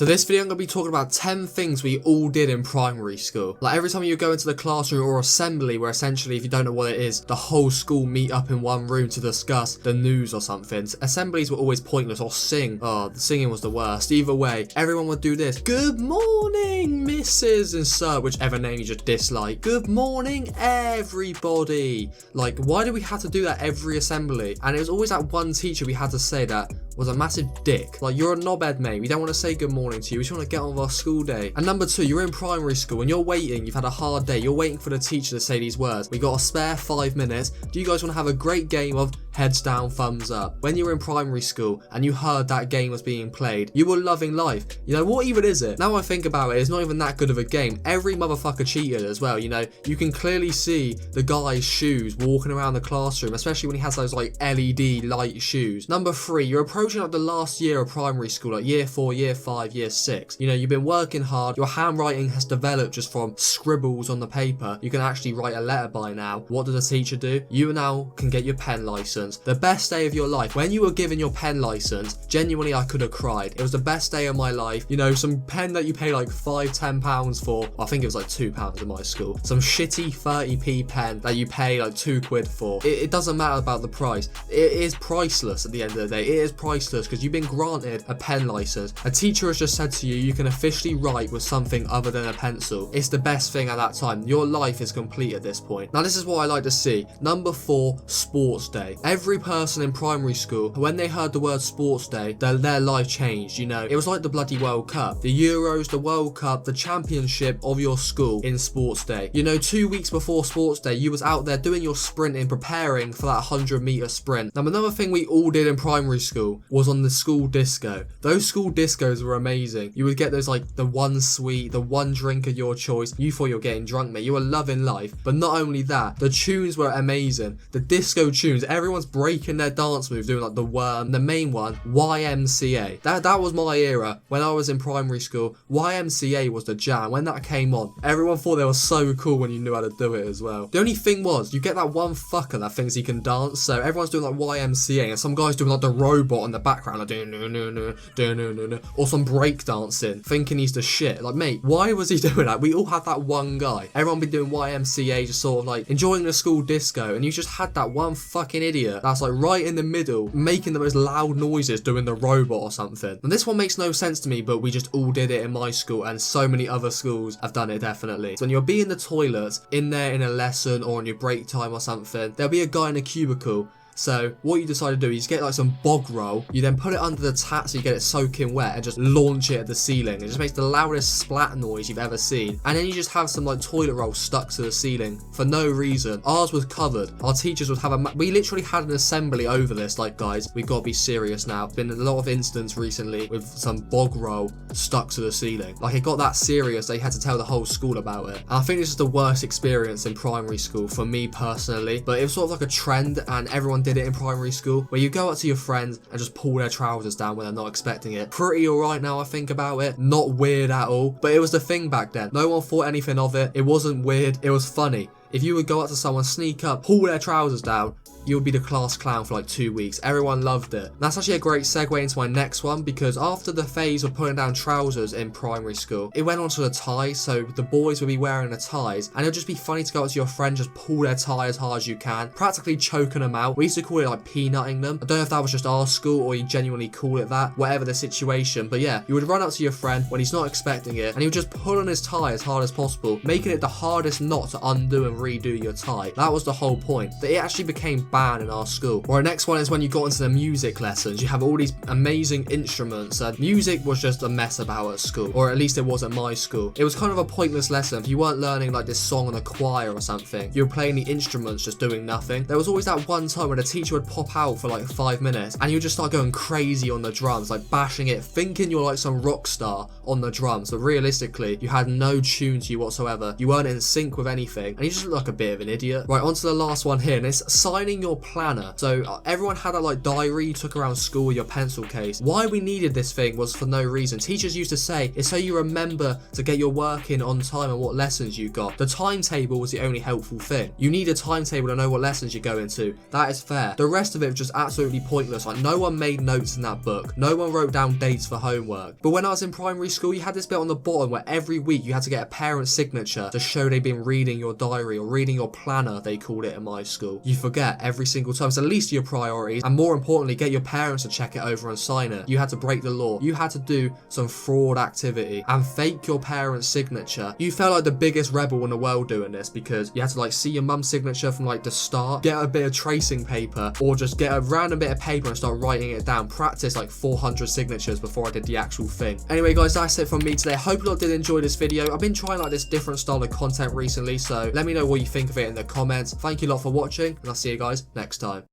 So this video I'm going to be talking about 10 things we all did in primary school. Like every time you go into the classroom or assembly, where essentially, if you don't know what it is, the whole school meet up in one room to discuss the news or something. Assemblies were always pointless, or sing. Oh, the singing was the worst. Either way, everyone would do this. Good morning, Mrs. and Sir, whichever name you just dislike. Good morning, everybody. Like, why do we have to do that every assembly? And it was always that one teacher we had to say that was a massive dick. Like, you're a knobhead, mate. We don't want to say good morning to you. We just want to get on with our school day. And number two, you're in primary school and you're waiting. You've had a hard day. You're waiting for the teacher to say these words. We got a spare 5 minutes. Do you guys want to have a great game of heads down, thumbs up? When you were in primary school and you heard that game was being played, you were loving life. You know, what even is it? Now I think about it, it's not even that good of a game. Every motherfucker cheated as well, you know. You can clearly see the guy's shoes walking around the classroom, especially when he has those like LED light shoes. Number three, you're approaching like the last year of primary school, like year 4, year 5, year 6. You know, you've been working hard. Your handwriting has developed just from scribbles on the paper. You can actually write a letter by now. What did the teacher do? You now can get your pen license. The best day of your life. When you were given your pen license, genuinely I could have cried. It was the best day of my life. You know, some pen that you pay like £5-10 for. I think it was like £2 in my school. Some shitty 30p pen that you pay like £2 for. It doesn't matter about the price. It is priceless at the end of the day. It is priceless because you've been granted a pen license. A teacher has just said to you, you can officially write with something other than a pencil. It's the best thing at that time. Your life is complete at this point. Now this is what I like to see. Number 4, sports day. Every person in primary school, when they heard the word sports day, their life changed. You know, it was like the bloody World Cup, the Euros, the World Cup, the championship of your school in sports day. You know, 2 weeks before sports day, you was out there doing your sprinting, preparing for that 100-meter sprint. Now another thing we all did in primary school was on the school disco. Those school discos were amazing. You would get those like the one sweet, the one drink of your choice. You thought you were getting drunk, mate. You were loving life. But not only that, the tunes were amazing. The disco tunes, everyone's breaking their dance moves, doing like the worm. The main one, YMCA. That was my era. When I was in primary school, YMCA was the jam. When that came on, everyone thought they were so cool when you knew how to do it as well. The only thing was, you get that one fucker that thinks he can dance, so everyone's doing like YMCA and some guy's doing like the robot in the background, like or some break dancing, thinking he's the shit. Like, mate, why was he doing that? We all had that one guy. Everyone been doing YMCA, just sort of like enjoying the school disco, and you just had that one fucking idiot that's like right in the middle, making the most loud noises, doing the robot or something. And this one makes no sense to me, but we just all did it in my school, and so many other schools have done it definitely. So when you'll be in the toilets, in there in a lesson or on your break time or something, there'll be a guy in a cubicle. So what you decide to do is get like some bog roll, you then put it under the tap so you get it soaking wet and just launch it at the ceiling. It just makes the loudest splat noise you've ever seen. And then you just have some like toilet roll stuck to the ceiling for no reason. Ours was covered. Our teachers would have we literally had an assembly over this, like, guys, we've got to be serious now. There's been a lot of incidents recently with some bog roll stuck to the ceiling. Like, it got that serious they had to tell the whole school about it. And I think this is the worst experience in primary school for me personally, but it was sort of like a trend and everyone did it in primary school, where you go up to your friends and just pull their trousers down when they're not expecting it. Pretty alright now I think about it. Not weird at all, but it was the thing back then. No one thought anything of it. It wasn't weird. It was funny. If you would go up to someone, sneak up, pull their trousers down, you would be the class clown for like 2 weeks. Everyone loved it. And that's actually a great segue into my next one, because after the phase of putting down trousers in primary school, it went on to the ties. So the boys would be wearing the ties, and it'll just be funny to go up to your friend, just pull their tie as hard as you can, practically choking them out. We used to call it like peanutting them. I don't know if that was just our school or you genuinely call it that, whatever the situation. But yeah, you would run up to your friend when he's not expecting it, and he would just pull on his tie as hard as possible, making it the hardest knot to undo and redo your tie. That was the whole point. But it actually became banned in our school. Or our next one is when you got into the music lessons. You have all these amazing instruments, and music was just a mess about at school, or at least it was at my school. It was kind of a pointless lesson. If you weren't learning like this song on a choir or something, you were playing the instruments just doing nothing. There was always that one time when a teacher would pop out for like 5 minutes and you would just start going crazy on the drums, like bashing it, thinking you're like some rock star on the drums, but realistically you had no tune to you whatsoever. You weren't in sync with anything and you just look like a bit of an idiot. Right, on to the last one here, and it's signing reading your planner. So everyone had that like diary you took around school with your pencil case. Why we needed this thing was for no reason. Teachers used to say it's so you remember to get your work in on time and what lessons you got. The timetable was the only helpful thing. You need a timetable to know what lessons you go into. That is fair. The rest of it was just absolutely pointless. Like, no one made notes in that book. No one wrote down dates for homework. But when I was in primary school, you had this bit on the bottom where every week you had to get a parent's signature to show they'd been reading your diary or reading your planner, they called it in my school. You forget every single time. So at least your priorities, and more importantly, get your parents to check it over and sign it. You had to break the law. You had to do some fraud activity and fake your parents' signature. You felt like the biggest rebel in the world doing this, because you had to like see your mum's signature from like the start, get a bit of tracing paper, or just get a random bit of paper and start writing it down. Practice like 400 signatures before I did the actual thing. Anyway guys, that's it from me today. I hope you lot did enjoy this video. I've been trying like this different style of content recently, so let me know what you think of it in the comments. Thank you a lot for watching, and I'll see you guys next time.